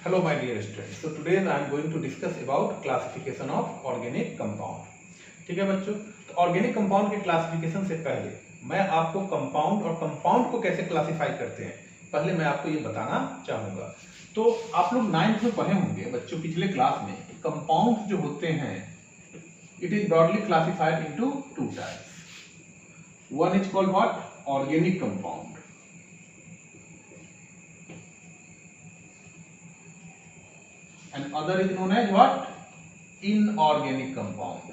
Hello my dear students. So today I am going to discuss about classification of organic compound. ठीक है बच्चों, तो organic compound के classification से पहले मैं आपको कंपाउंड और कंपाउंड को कैसे क्लासिफाई करते हैं पहले मैं आपको ये बताना चाहूंगा। तो आप लोग 9th में पढ़े होंगे बच्चों पिछले क्लास में, कंपाउंड जो होते हैं it is broadly classified into two types. One is called what? Organic compound, and other is known as what? Inorganic compound.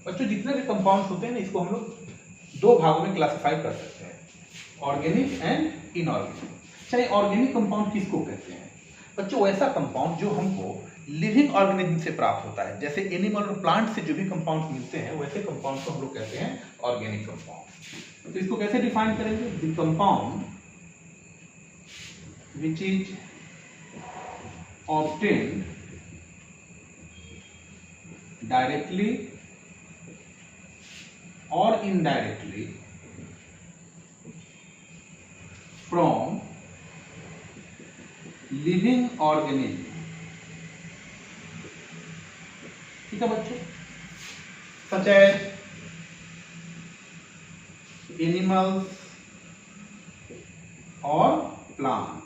बच्चों जितने भी कंपाउंड्स होते हैं ना इसको हम लोग दो भागों में क्लासिफाई कर सकते हैं, ऑर्गेनिक एंड इनऑर्गेनिक। चलिए ऑर्गेनिक कंपाउंड किसको कहते हैं? बच्चों वैसा कंपाउंड जो हमको लिविंग ऑर्गेनिज्म से प्राप्त होता है, जैसे एनिमल और प्लांट से जो भी कंपाउंड मिलते हैं वैसे कंपाउंड को हम लोग कहते हैं ऑर्गेनिक कंपाउंड। तो इसको कैसे डिफाइन करेंगे? The compound which is obtained directly or indirectly from living organism। ठीक है बच्चों, such as animals और plants,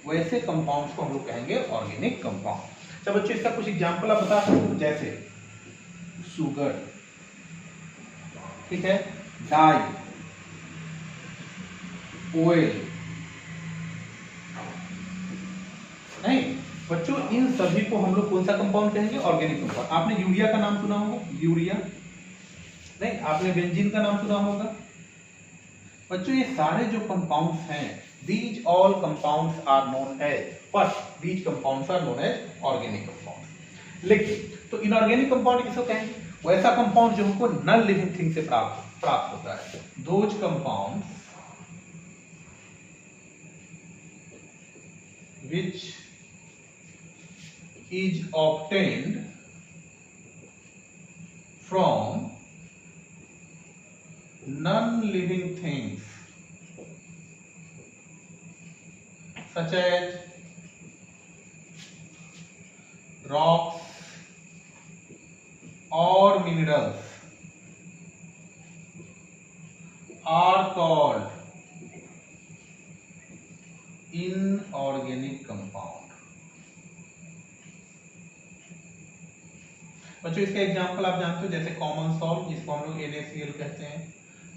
वैसे कंपाउंड्स को हम लोग कहेंगे ऑर्गेनिक कंपाउंड। चलो बच्चों इसका कुछ एग्जांपल आप बता सकते हो, जैसे शुगर, ठीक है, डाई, ऑयल। नहीं बच्चों इन सभी को हम लोग कौन सा कंपाउंड कहेंगे? Organic compound. आपने यूरिया का नाम सुना होगा, यूरिया। नहीं आपने बेंजीन का नाम सुना होगा। बच्चों ये सारे जो कंपाउंड्स हैं these all compounds are known as, but these compounds are known as organic compounds। लेकिन तो इनऑर्गेनिक कंपाउंड किसको कहेंगे? वैसा कंपाउंड जो हमको नॉन लिविंग थिंग से प्राप्त होता है। Those compounds which is obtained from non-living things such as rocks or minerals are called inorganic compound। बच्चों इसका एग्जांपल आप जानते हो, जैसे कॉमन सॉल्ट जिसको हम लोग NaCl कहते हैं,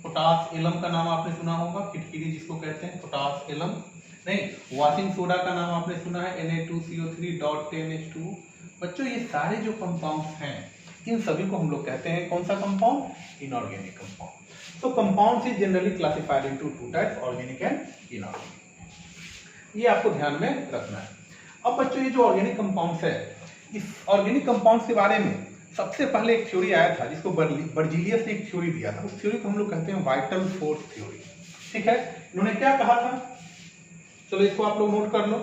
पोटास एलम का नाम आपने सुना होगा, फिटकिरी जिसको कहते हैं पोटास एलम। नहीं वॉशिंग सोडा का नाम आपने सुना है Na2CO3.10H2। बच्चों ये सारे जो कंपाउंड्स हैं इन सभी को हम लोग कहते हैं कौन सा कंपाउंड? Inorganic compound. तो compounds is generally classified into two types, organic and inorganic. ये आपको ध्यान में रखना है। अब बच्चों ये जो ऑर्गेनिक कंपाउंड्स है, इस ऑर्गेनिक कंपाउंड्स के बारे में सबसे पहले एक थ्योरी आया था जिसको बर्जीलियस ने एक थ्योरी दिया था। उस थ्योरी को हम लोग कहते हैं वाइटल फोर्स थ्योरी। ठीक है, इन्होंने क्या कहा था? चलो इसको आप लोग नोट कर लो।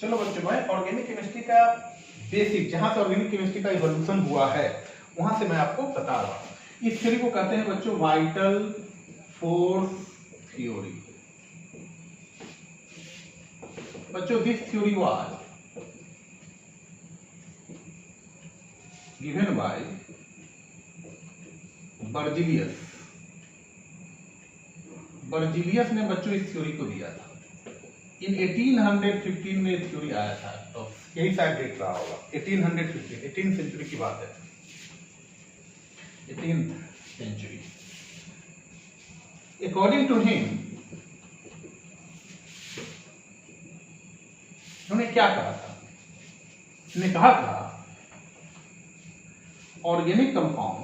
चलो बच्चों मैं ऑर्गेनिक केमिस्ट्री का बेसिक, जहां से ऑर्गेनिक केमिस्ट्री का इवोल्यूशन हुआ है वहां से मैं आपको बता रहा हूं। इस थ्योरी को कहते हैं बच्चों वाइटल फोर्स थ्योरी। बच्चों this theory was given by Berzelius. Berzelius ने बच्चों इस थ्योरी को दिया था। इन 1815 में थ्योरी आया था, तो यही शायद डेट रहा होगा 1815, 18th सेंचुरी की बात है, 18th century. According to him उन्होंने क्या कहा था? उसने कहा था organic compound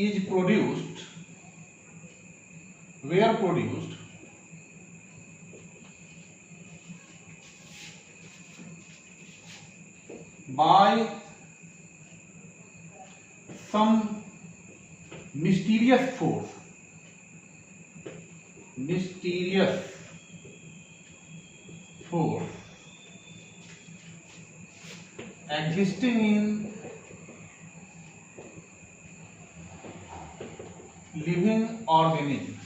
is produced, were produced by some mysterious force, mysterious force existing in living organism.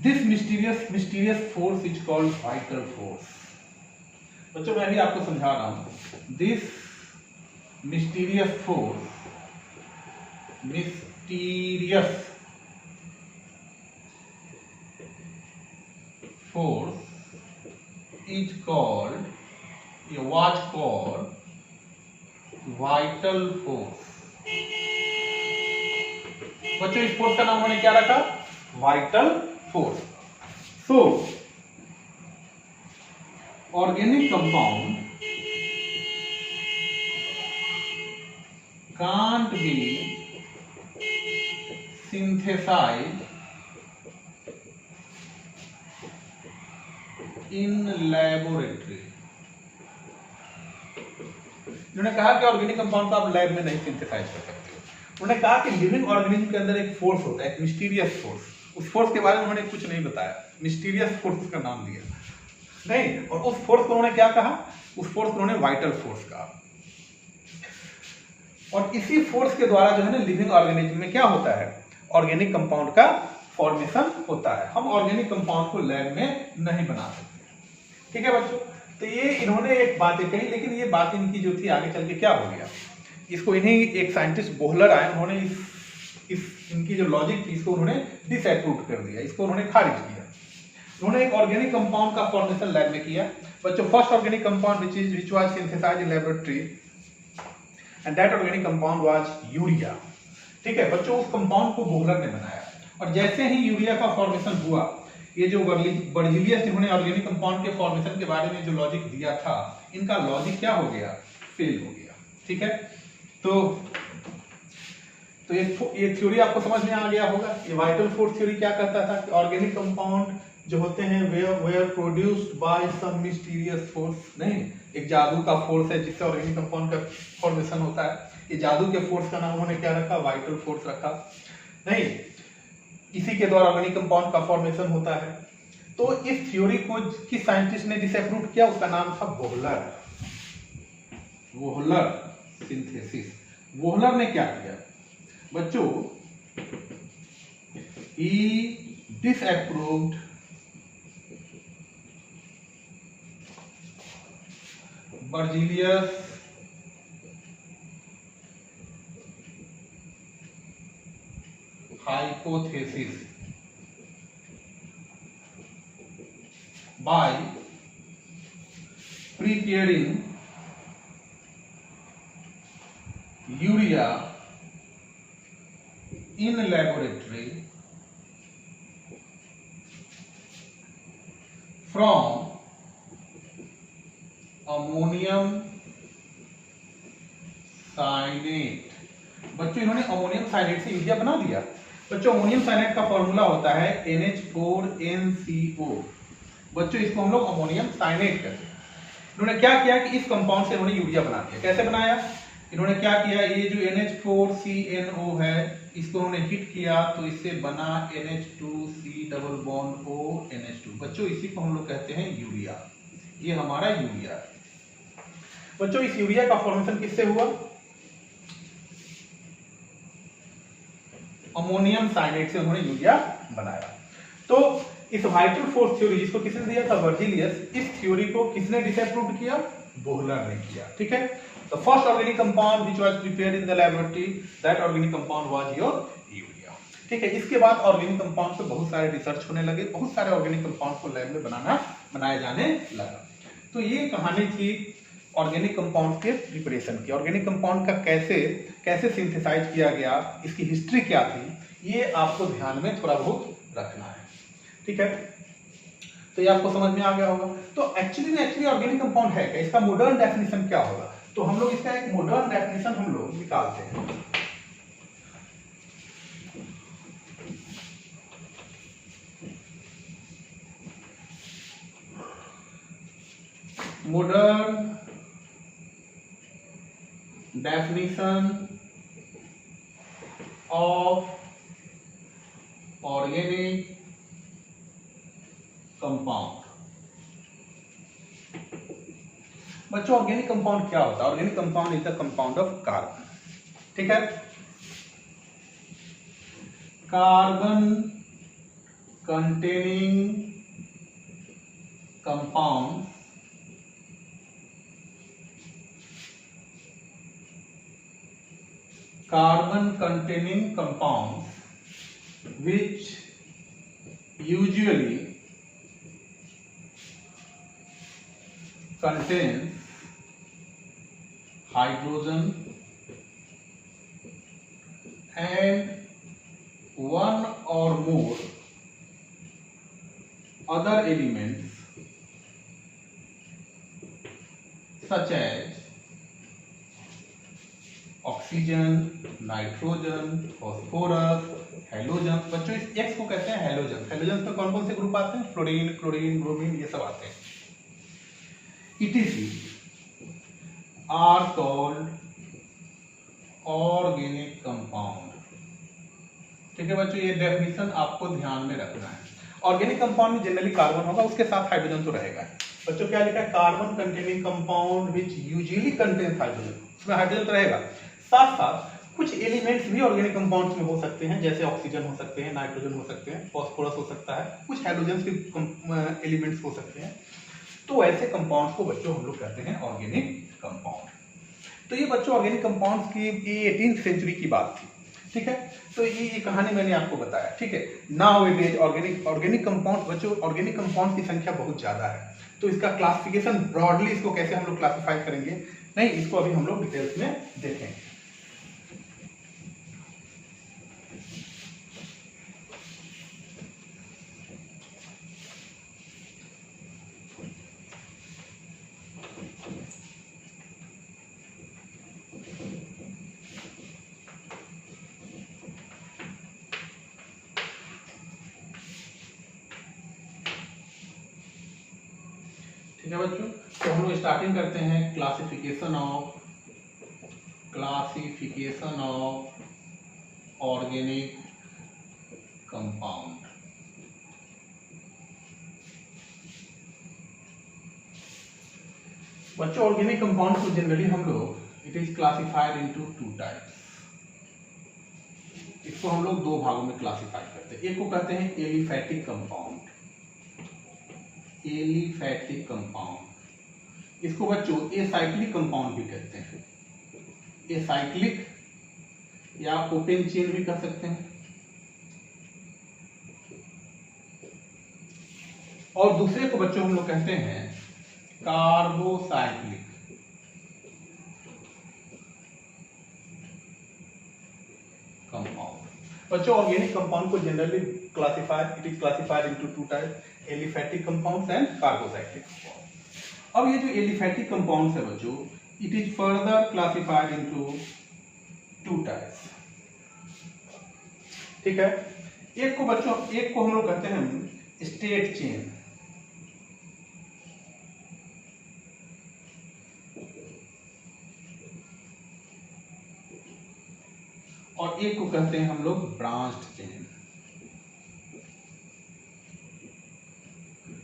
This mysterious force is called vital force. बच्चों मैं भी आपको समझा रहा हूं. This mysterious force is called, was called vital force. बच्चों इस force का नाम उन्होंने क्या रखा? Vital force. So organic compound can't be synthesized in laboratory. उन्होंने कहा कि ऑर्गेनिक कंपाउंड को आप लैब में नहीं सिंथेसाइज कर सकते हो. उन्होंने कहा कि लिविंग ऑर्गेनिज्म के अंदर एक फोर्स होता है, एक मिस्टीरियस फोर्स. उस फोर्स के बारे में उन्होंने कुछ नहीं बताया, मिस्टीरियस फोर्स का नाम दिया नहीं. और उस फोर्स को उन्होंने क्या कहा? उस फोर्स को उन्होंने वाइटल फोर्स कहा. और इसी फोर्स के द्वारा जो है ना लिविंग ऑर्गेनिज्म में क्या होता है? ऑर्गेनिक कंपाउंड का फॉर्मेशन होता है. हम ऑर्गेनिक कंपाउंड को लैब में नहीं बना सकते. ठीक है बच्चों. तो ये इन्होंने एक बातें कही, लेकिन ये बात इनकी जो थी आगे चल के क्या हो गया, इसको इन्हीं एक साइंटिस्ट बोहलर आए, उन्होंने इस इनकी जो लॉजिक थी इसको उन्होंने डिसएप्रूव कर दिया, इसको उन्होंने खारिज किया. उन्होंने एक ऑर्गेनिक कंपाउंड का फॉर्मेशन लैब में किया. बच्चों first organic compound which was synthesised in laboratory and that organic compound was urea. ठीक है बच्चों, उस कंपाउंड को बोहलर ने बनाया. और जैसे ही यूरिया का फॉर्मेशन हुआ, ये जो बर्जीलियस जिन्होंने ऑर्गेनिक कंपाउंड के फॉर्मेशन के बारे में जो लॉजिक दिया था, इनका लॉजिक क्या हो गया? फेल हो गया. ठीक है. तो ये थ्योरी आपको समझ में आ गया होगा. ये वाइटल फोर्स थ्योरी क्या कहता था कि ऑर्गेनिक कंपाउंड जो होते हैं they are produced by some mysterious force. नहीं, एक जादू का फोर्स है जिससे ऑर्गेनिक कंपाउंड का फॉर्मेशन होता है. ये जादू के फोर्स का नाम उन्होंने क्या रखा? वाइटल फोर्स रखा. नहीं, इसी के द्वारा ऑर्गेनिक कंपाउंड का फॉर्मेशन होता है. तो इस थ्योरी को किस साइंटिस्ट ने डिसएप्रूव किया? उसका नाम था बोहलर. बोहलर सिंथेसिस. बोहलर ने क्या किया बच्चों? He disapproved Berzelius hypothesis by preparing urea in laboratory from ammonium cyanate. बच्चों इन्होंने अमोनियम साइनेट से यूरिया बना दिया. बच्चों अमोनियम साइनेट का फॉर्मूला होता है NH4NCO. बच्चों इसको हम लोग अमोनियम साइनेट कहते हैं. इन्होंने क्या किया कि इस कंपाउंड से इन्होंने यूरिया बना दिया. कैसे बनाया? इन्होंने क्या किया, ये जो NH4CNO है इसको उन्होंने हीट किया तो इससे बना NH2C डबल बॉन्ड ONH2. बच्चों इसी को हम लोग कहते हैं यूरिया. ये हमारा यूरिया है. बच्चों इस यूरिया का फॉर्मेशन किससे हुआ? अमोनियम साइनेट से उन्होंने यूरिया बनाया. तो इस वाइटल फोर्स थ्योरी जिसको किसने दिया था? वर्जिलियस. इस थ्योरी को किसने डिसएप्रूव किया? बोहलर ने किया. ठीक है. The first organic compound which was prepared in the laboratory, that organic compound was your urea. ठीक है. इसके बाद ऑर्गेनिक कंपाउंड पे बहुत सारे रिसर्च होने लगे, बहुत सारे ऑर्गेनिक कंपाउंड को लैब में बनाया जाने लगा. तो ये कहानी थी ऑर्गेनिक कंपाउंड के प्रिपरेशन की. ऑर्गेनिक कंपाउंड का कैसे सिंथेसाइज किया गया, इसकी हिस्ट्री क्या थी, ये आपको ध्यान में थोड़ा बहुत रखना है. ठीक है. तो ये आपको समझ में आ गया होगा. तो एक्चुअली ऑर्गेनिक कंपाउंड है क्या? इसका मॉडर्न डेफिनेशन क्या होगा? तो हम लोग इसका एक मॉडर्न डेफिनेशन हम लोग निकालते हैं. Modern definition of organic compound. बच्चों ऑर्गेनिक कंपाउंड क्या होता है? Organic compound is the compound of carbon, ठीक है, carbon containing compound carbon containing compounds which usually contains hydrogen and one or more other elements such as oxygen, nitrogen, phosphorus, halogen. बच्चों इस X को कहते हैं हेलोजन। हेलोजन में कौन कौन से ग्रुप आते हैं? फ्लोरीन, क्लोरीन, ब्रोमीन, ये सब आते हैं। ETC are called organic compound, ठीक है बच्चों, ये डेफिनेशन आपको ध्यान में रखना है। ऑर्गेनिक कंपाउंड में जनरली कार्बन होगा, उसके साथ हाइड्रोजन तो रहेगा। बच्चों क्या लिखा है? Carbon containing compound which usually contains hydrogen, उसमें हाइड्रोजन तो रहेगा। साथ साथ कुछ एलिमेंट्स भी ऑर्गेनिक कंपाउंड्स में हो सकते हैं, जैसे ऑक्सीजन हो सकते हैं, नाइट्रोजन हो सकते हैं, फॉस्फोरस हो सकता है, कुछ हेलोजेंस के एलिमेंट्स हो सकते हैं। तो ऐसे कंपाउंड्स को बच्चों हम लोग कहते हैं ऑर्गेनिक कंपाउंड। तो ये बच्चों ऑर्गेनिक कंपाउंड्स की 18th सेंचुरी की बात थी, ठीक है। तो ये कहानी मैंने आपको बताया, ठीक है। Now it is organic compound. बच्चों ऑर्गेनिक कंपाउंड की संख्या बहुत ज्यादा है, तो इसका क्लासिफिकेशन ब्रॉडली इसको कैसे हम लोग क्लासिफाई करेंगे, नहीं, इसको अभी हम लोग डिटेल्स में देखेंगे। ठीक है बच्चों, तो हम लोग स्टार्टिंग करते हैं क्लासिफिकेशन ऑफ ऑर्गेनिक कंपाउंड। बच्चों ऑर्गेनिक कंपाउंड को जनरली हम लोग it is classified into 2 types. इसको हम लोग 2 भागों में क्लासिफाई करते हैं। एक को कहते हैं एलिफैटिक कंपाउंड, एलिफैटिक कंपाउंड। इसको बच्चों एसाइक्लिक कंपाउंड भी कहते हैं, एसाइक्लिक या ओपन चेन भी कह सकते हैं। और दूसरे को बच्चों हम लोग कहते हैं कार्बोसाइक्लिक। कंपाउंड बच्चों ऑर्गेनिक कंपाउंड को generally classified it is classified into 2 types, aliphatic compounds and carbocyclic compound. अब ये जो एलिफैटिक कंपाउंड्स है बच्चों, it is further classified into 2 types, ठीक है। एक को बच्चों हम लोग कहते हैं स्टेट चेन, और एक को कहते हैं हम लोग ब्रांच्ड चेन।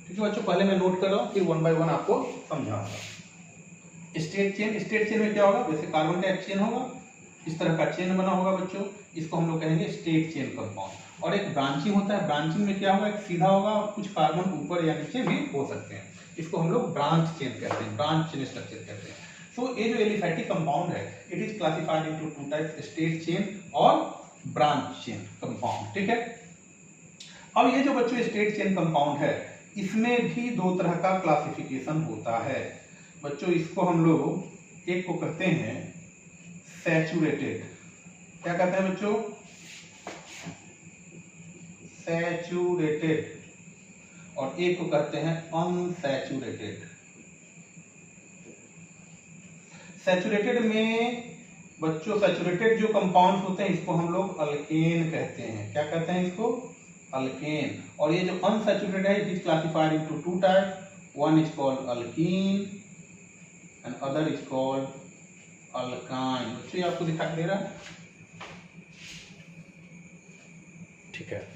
ठीक है बच्चों, पहले मैं नोट कर रहा हूं, फिर 1 बाय 1 आपको समझाऊंगा। स्टेट चेन में क्या होगा? वैसे कार्बन का एक चेन होगा, इस तरह का चेन बना होगा बच्चों, इसको हम लोग कहेंगे स्टेट चेन कंपाउंड। और एक ब्रांचिंग होता है, ब्रांचिंग में क्या होगा? एक सीधा होगा और कुछ कार्बन ऊपर या नीचे भी हो सकते हैं, इसको हम लोग ब्रांच चेन कहते हैं, ब्रांच चेन स्ट्रक्चर कहते हैं। तो ये जो एलिफैटिक कंपाउंड है it is classified into 2 types, state chain और ब्रांच चेन कंपाउंड, ठीक है। अब ये जो बच्चों स्टेट चेन कंपाउंड है, इसमें भी 2 तरह का क्लासिफिकेशन होता है बच्चों। इसको हम लोग एक को कहते हैं सैचुरेटेड, क्या कहते हैं बच्चों? सैचुरेटेड, और एक को कहते हैं अनसैचुरेटेड। सैचुरेटेड में बच्चों सैचुरेटेड जो कंपाउंड्स होते हैं इसको हम लोग अल्केन कहते हैं। क्या कहते हैं इसको? अल्केन। और ये जो अनसैचुरेटेड है it is classified into 2 types, one is called alkyne and other is called alkyne. बच्चों ये आपको दिखाई दे रहा है, ठीक है।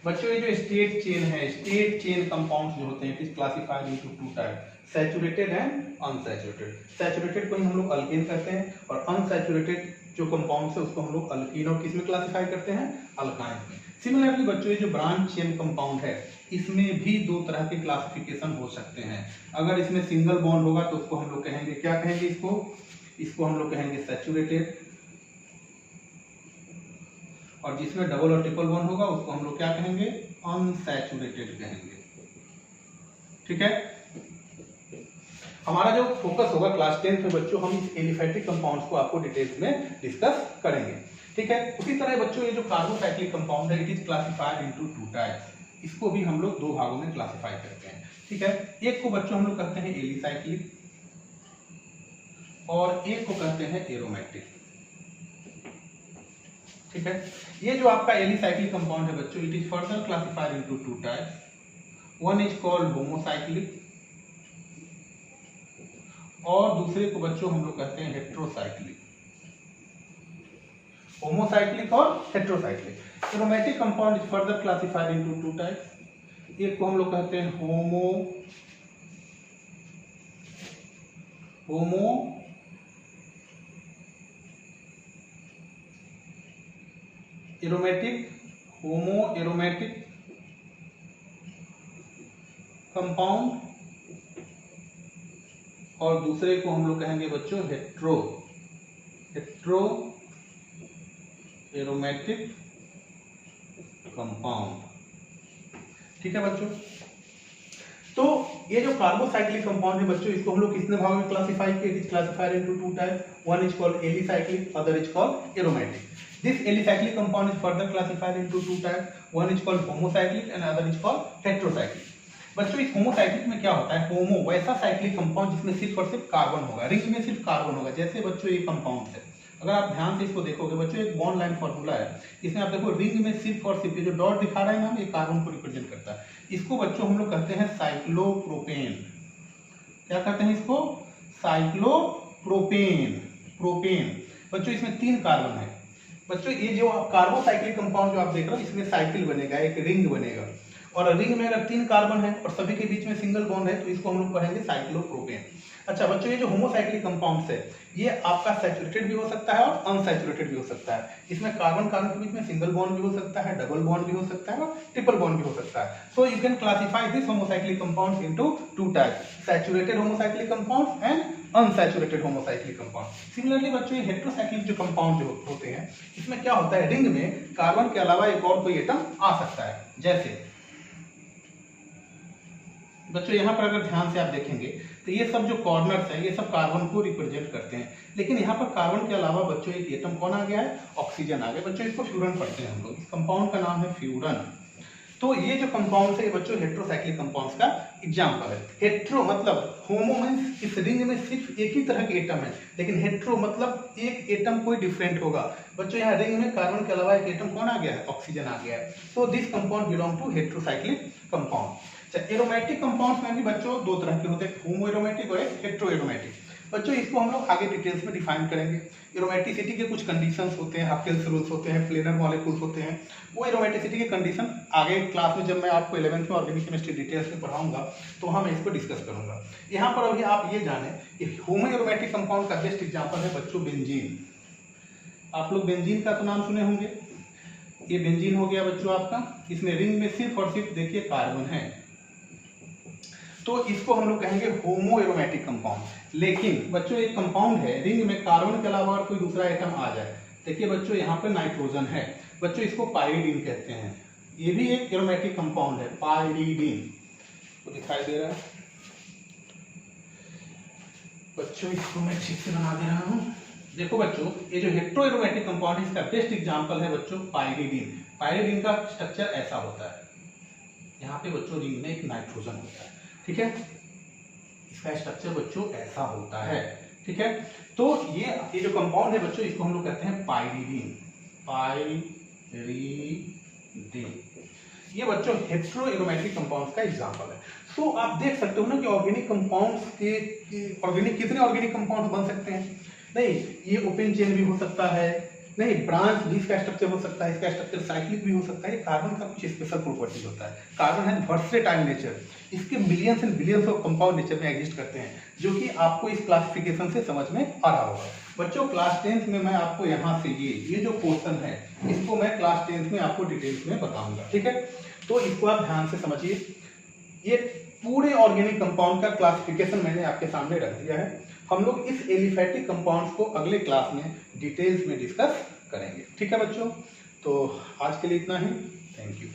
बच्चों ये जो स्टेट चेन है, स्टेट चेन कंपाउंड्स जो होते हैं it is classified into 2 types, saturated and unsaturated. Saturated को ही हम लोग अल्केन करते हैं और अनसैचुरेटेड जो कंपाउंड्स है उसको हम लोग अल्कीन और किस में क्लासिफाई करते हैं, अल्काइन में। सिमिलरली बच्चों ये जो ब्रांच चेन कंपाउंड है इसमें भी दो तरह के क्लासिफिकेशन हो सकते हैं। अगर इसमें सिंगल बॉन्ड होगा तो उसको हम लोग कहेंगे, क्या कहेंगे इसको हम लोग कहेंगे सैचुरेटेड, और जिसमें डबल और ट्रिपल बॉन्ड होगा उसको हम लोग क्या कहेंगे, अनसैचुरेटेड कहेंगे। ठीक है, हमारा जो फोकस होगा क्लास 10 में बच्चों, हम इस एलिफैटिक कंपाउंड्स को आपको डिटेल्स में डिस्कस करेंगे। ठीक है, उसी तरह बच्चों ये जो कार्बोसाइक्लिक कंपाउंड है it is classified into two types. इसको भी हम लोग दो भागों में क्लासिफाई करते हैं। ठीक है, एक को बच्चों हम लोग कहते हैं एलिसाइक्लिक और एक को कहते हैं एरोमेटिक। ठीक है, ये जो आपका एलिसाइक्लिक कंपाउंड है बच्चों it is further classified into two types. One is called homocyclic और दूसरे को बच्चों हम लोग कहते हैं हेट्रोसाइक्लिक। होमोसाइक्लिक और heterocyclic. Aromatic compound is further classified into two types. एक को हम लोग कहते हैं होमो एरोमेटिक कंपाउंड और दूसरे को हम लोग कहेंगे बच्चों हेट्रो एरोमेटिक कंपाउंड। ठीक है बच्चों, तो ये जो कार्बोसाइक्लिक कंपाउंड है बच्चों इसको हम लोग कितने भागों में क्लासिफाई किए, it is classified into two types. One is called alicyclic, other is called aromatic. This alicyclic compound is further classified into two types. One is called homocyclic and other is called heterocyclic. बच्चों इस homocyclic में क्या होता है, होमो वैसा cyclic compound जिसमें सिर्फ और सिर्फ कार्बन होगा, रिंग में सिर्फ कार्बन होगा। जैसे बच्चों ये कंपाउंड है, अगर आप ध्यान से इसको देखोगे बच्चों एक बॉन्ड लाइन फॉर्मूला है, इसमें आप देखो रिंग में सिर्फ और सिर्फ जो डॉट दिखा रहा है ना ये कार्बन को रिप्रेजेंट करता है। इसको बच्चों हम लोग कहते हैं साइक्लोप्रोपेन। क्या कहते हैं इसको, साइक्लोप्रोपेन। बच्चों इसमें 3 कार्बन है। बच्चों ये जो कार्बोसाइक्लिक कंपाउंड जो आप देख रहे हो इसमें साइकिल बनेगा, एक रिंग बनेगा, और रिंग में अगर 3 कार्बन है और सभी के बीच में सिंगल बॉन्ड है तो इसको हम लोग कहेंगे साइक्लोप्रोपेन। अच्छा बच्चों ये जो होमोसाइक्लिक कंपाउंड्स है ये आपका सैचुरेटेड भी हो सकता है और अनसैचुरेटेड भी हो सकता है। इसमें कार्बन कार्बन के बीच में सिंगल बॉन्ड भी हो सकता है, डबल बॉन्ड भी हो सकता है और ट्रिपल बॉन्ड भी हो सकता है। So you can classify this homocyclic compounds into two types, saturated homocyclic compounds and unsaturated homocyclic compound. Similarly बच्चों ये हेट्रोसाइक्लिक जो कंपाउंड जो होते हैं इसमें क्या होता है, रिंग में कार्बन के अलावा एक और कोई एटम आ सकता है। जैसे बच्चों यहाँ पर अगर ध्यान से आप देखेंगे तो ये सब जो कॉर्नर्स है ये सब कार्बन को रिप्रेजेंट करते हैं, लेकिन यहाँ पर कार्बन के अलावा बच्चों एक एटम कौन आ गया है, ऑक्सीजन आ गया। बच्चों इसको फ्यूरन पढ़ते हैं हम लोग, इस कंपाउंड का नाम है फ्यूरन। तो ये जो कंपाउंड है ये बच्चों हेट्रोसाइक्लिक कंपाउंड्स का एग्जांपल है। हेट्रो मतलब होमो मींस इस रिंग में सिर्फ एक ही तरह के एटम है, लेकिन हेट्रो मतलब एक एटम कोई डिफरेंट होगा। बच्चों यहाँ रिंग में कार्बन के अलावा एक एटम कौन आ गया है, ऑक्सीजन आ गया है। So this compound belong to heterocyclic compound. Aromatic compounds में भी बच्चों 2 तरह के होते हैं, होमो एरोमेटिक और हेट्रो एरोमेटिक। बच्चों इसको हम लोग आगे डिटेल्स में डिफाइन करेंगे। एरोमेटिसिटी के कुछ कंडीशंस होते हैं, हाफकेल्स रूल्स होते हैं, प्लेनर मॉलिक्यूल्स होते हैं। वो एरोमेटिसिटी के कंडीशन आगे क्लास में जब मैं आपको 11th में ऑर्गेनिक केमिस्ट्री डिटेल्स में पढ़ाऊंगा तो हम इसको डिस्कस करूंगा। यहाँ पर अभी आप ये जाने कि होमो एरोमेटिक कंपाउंड का बेस्ट एग्जाम्पल है बच्चों बेंजीन। आप लोग बेंजीन का तो नाम सुने होंगे। ये बेंजीन हो गया बच्चों आपका, इसमें रिंग में सिर्फ और सिर्फ देखिए कार्बन है, तो इसको हम लोग कहेंगे होमो एरोमेटिक कंपाउंड। लेकिन बच्चों एक कंपाउंड है रिंग में कार्बन के अलावा और कोई दूसरा आइटम आ जाए, देखिए बच्चों यहाँ पे नाइट्रोजन है, बच्चों इसको पाइरीडीन कहते हैं। ये भी एक एरोमेटिक कंपाउंड है, पाइरीडीन तो दिखाई दे रहा है बच्चों, इसको मैं ठीक से बना दे रहा हूँ। देखो बच्चों ये जो हेट्रो एरोमेटिक कंपाउंड है इसका बेस्ट एग्जांपल है बच्चों पाइरीडीन। पाइरीडीन का स्ट्रक्चर ऐसा होता है, यहाँ पे बच्चों रिंग में एक नाइट्रोजन होता है, ठीक है, इसका स्ट्रक्चर बच्चों ऐसा होता है, ठीक है। तो ये जो कंपाउंड है बच्चों इसको हम लोग कहते हैं पाइरीडीन। ये बच्चों हेट्रो एरोमेटिक कंपाउंड्स का एग्जांपल है। सो आप देख सकते हो ना कि ऑर्गेनिक कंपाउंड्स के कितने ऑर्गेनिक कंपाउंड बन सकते हैं। नहीं, ये ओपन चेन भी हो सकता है, नहीं, ब्रांच भी इसका स्ट्रक्चर हो सकता है, इसका स्ट्रक्चर साइक्लिक भी हो सकता है। कार्बन का कुछ स्पेशल प्रॉपर्टीज होता है। कार्बन है वर्सेटाइल नेचर, इसके millions and billions of compound nature में एग्जिस्ट करते हैं, जो कि आपको इस क्लासिफिकेशन से समझ में आ रहा होगा। बच्चों क्लास 10th में मैं आपको यहाँ से ये जो पोर्शन है, इसको मैं क्लास 10th में आपको डिटेल्स में बताऊंगा, ठीक है। तो इसको आप ध्यान से समझिए। ये पूरे ऑर्गेनिक कंपाउंड का क्लासिफिकेशन मैंने आपके सामने रख दिया है। हम लोग इस एलिफैटिक कंपाउंड्स को अगले क्लास में डिटेल्स में डिस्कस करेंगे, ठीक है बच्चों। तो आज के लिए इतना ही, थैंक यू।